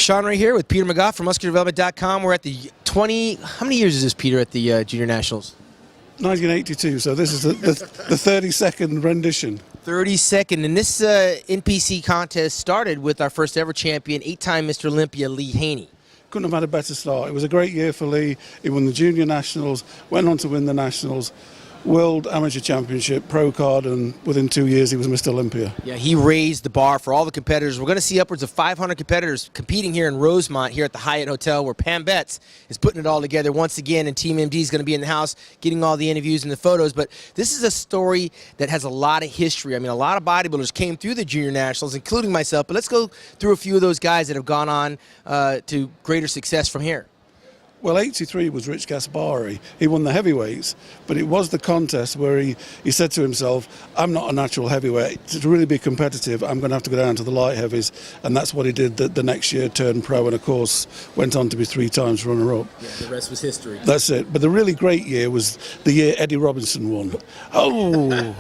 Shawn right here with Peter McGough from MuscularDevelopment.com. We're at the how many years is this, Peter, at the Junior Nationals? 1982, so this is the 32nd rendition. 32nd, and this NPC contest started with our first ever champion, 8-time Mr. Olympia, Lee Haney. Couldn't have had a better start. It was a great year for Lee. He won the Junior Nationals, went on to win the Nationals, World Amateur Championship, Pro Card, and within 2 years he was Mr. Olympia. Yeah, he raised the bar for all the competitors. We're going to see upwards of 500 competitors competing here in Rosemont, here at the Hyatt Hotel, where Pam Betts is putting it all together once again, and Team MD is going to be in the house getting all the interviews and the photos. But this is a story that has a lot of history. I mean, a lot of bodybuilders came through the Junior Nationals, including myself. But let's go through a few of those guys that have gone on to greater success from here. Well, 83 was Rich Gaspari. He won the heavyweights, but it was the contest where he said to himself, I'm not a natural heavyweight. To really be competitive, I'm going to have to go down to the light heavies. And that's what he did the next year, turned pro, and of course went on to be 3 times runner-up. Yeah, the rest was history. That's it. But the really great year was the year Eddie Robinson won. Oh!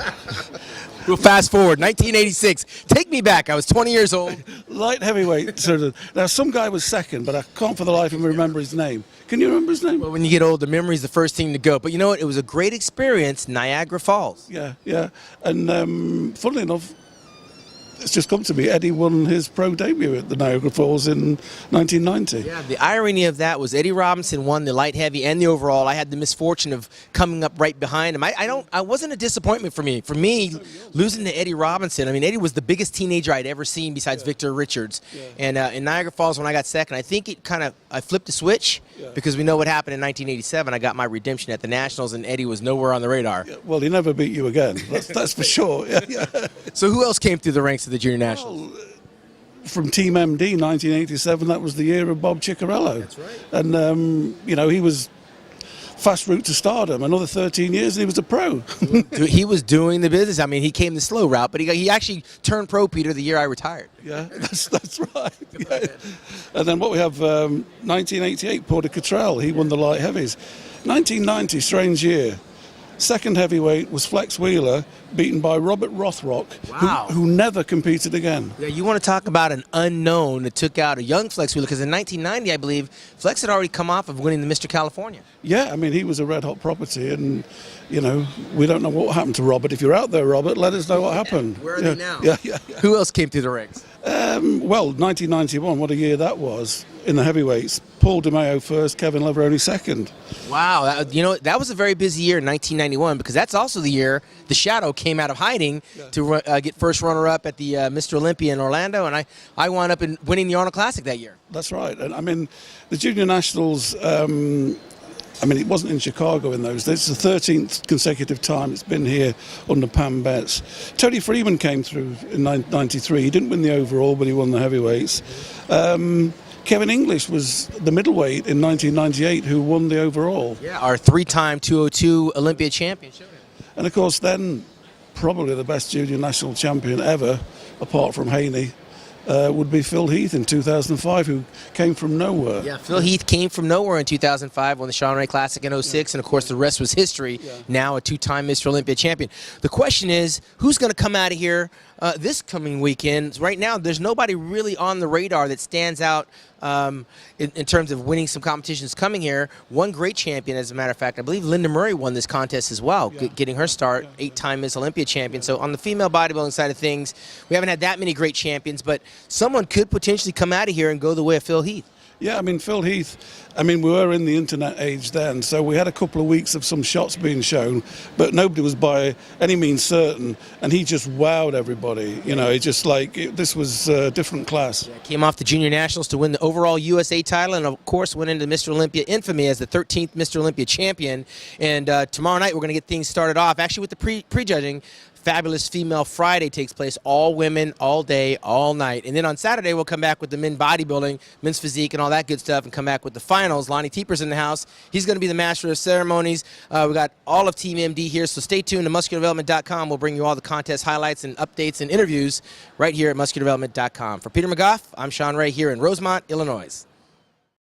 We'll fast forward, 1986. Take me back. I was 20 years old. Light heavyweight. Now, some guy was second, but I can't for the life of me remember his name. Can you remember his name? Well, when you get old, the memory's the first thing to go. But you know what? It was a great experience, Niagara Falls. Yeah, yeah. And funnily enough, it's just come to me, Eddie won his pro debut at the Niagara Falls in 1990. Yeah, the irony of that was Eddie Robinson won the light heavy and the overall. I had the misfortune of coming up right behind him. I wasn't a disappointment for me. For me, losing to Eddie Robinson, I mean, Eddie was the biggest teenager I'd ever seen besides Victor Richards. Yeah. And in Niagara Falls, when I got second, I think I flipped the switch, because we know what happened in 1987. I got my redemption at the Nationals, and Eddie was nowhere on the radar. Yeah, well, he never beat you again. That's for sure. Yeah, yeah. So who else came through the ranks of the Junior Nationals? Well, from Team MD, 1987, that was the year of Bob Ciccarello. That's right. And, you know, he was fast route to stardom. Another 13 years and he was a pro. He was doing the business. I mean, he came the slow route, but he actually turned pro, Peter, the year I retired. Yeah, that's right. Yeah. And then what we have, 1988, Porter Cottrell. He won the light heavies. 1990, strange year. Second heavyweight was Flex Wheeler, beaten by Robert Rothrock, wow, who never competed again. Yeah, you want to talk about an unknown that took out a young Flex Wheeler, because in 1990, I believe, Flex had already come off of winning the Mr. California. Yeah, I mean, he was a red-hot property, and, you know, we don't know what happened to Robert. If you're out there, Robert, let us know what happened. Where are they now? Yeah. Who else came through the ranks? Well, 1991, what a year that was in the heavyweights. Paul DeMeo first, Kevin Leveroni second. Wow, you know, that was a very busy year in 1991, because that's also the year the Shadow came out of hiding to get first runner-up at the Mr. Olympia in Orlando, and I wound up winning the Arnold Classic that year. That's right. And I mean, the Junior Nationals, I mean, it wasn't in Chicago in those days. It's the 13th consecutive time it's been here under Pam Betts. Tony Freeman came through in 93. He didn't win the overall, but he won the heavyweights. Kevin English was the middleweight in 1998 who won the overall. Yeah, our 3-time 202 Olympia champion. And of course then, probably the best junior national champion ever, apart from Haney, would be Phil Heath in 2005, who came from nowhere. Yeah, Phil Heath came from nowhere in 2005, won the Shawn Classic in 06, and of course the rest was history. Yeah. Now a 2-time Mr. Olympia champion. The question is, who's going to come out of here this coming weekend? Right now, there's nobody really on the radar that stands out in terms of winning some competitions coming here. One great champion, as a matter of fact, I believe Linda Murray won this contest as well, getting her start, 8-time Miss Olympia champion. So on the female bodybuilding side of things, we haven't had that many great champions, but someone could potentially come out of here and go the way of Phil Heath. Yeah, I mean, Phil Heath, I mean, we were in the internet age then, so we had a couple of weeks of some shots being shown, but nobody was by any means certain, and he just wowed everybody. You know, it just like, this was a different class. Yeah, came off the Junior Nationals to win the overall USA title, and of course went into Mr. Olympia infamy as the 13th Mr. Olympia champion. And tomorrow night we're going to get things started off, actually with the prejudging. Fabulous Female Friday takes place, all women, all day, all night. And then on Saturday, we'll come back with the men bodybuilding, men's physique, and all that good stuff, and come back with the finals. Lonnie Teeper's in the house. He's going to be the master of ceremonies. We got all of Team MD here, so stay tuned to MuscularDevelopment.com. We'll bring you all the contest highlights and updates and interviews right here at MuscularDevelopment.com. For Peter McGough, I'm Shawn Ray here in Rosemont, Illinois.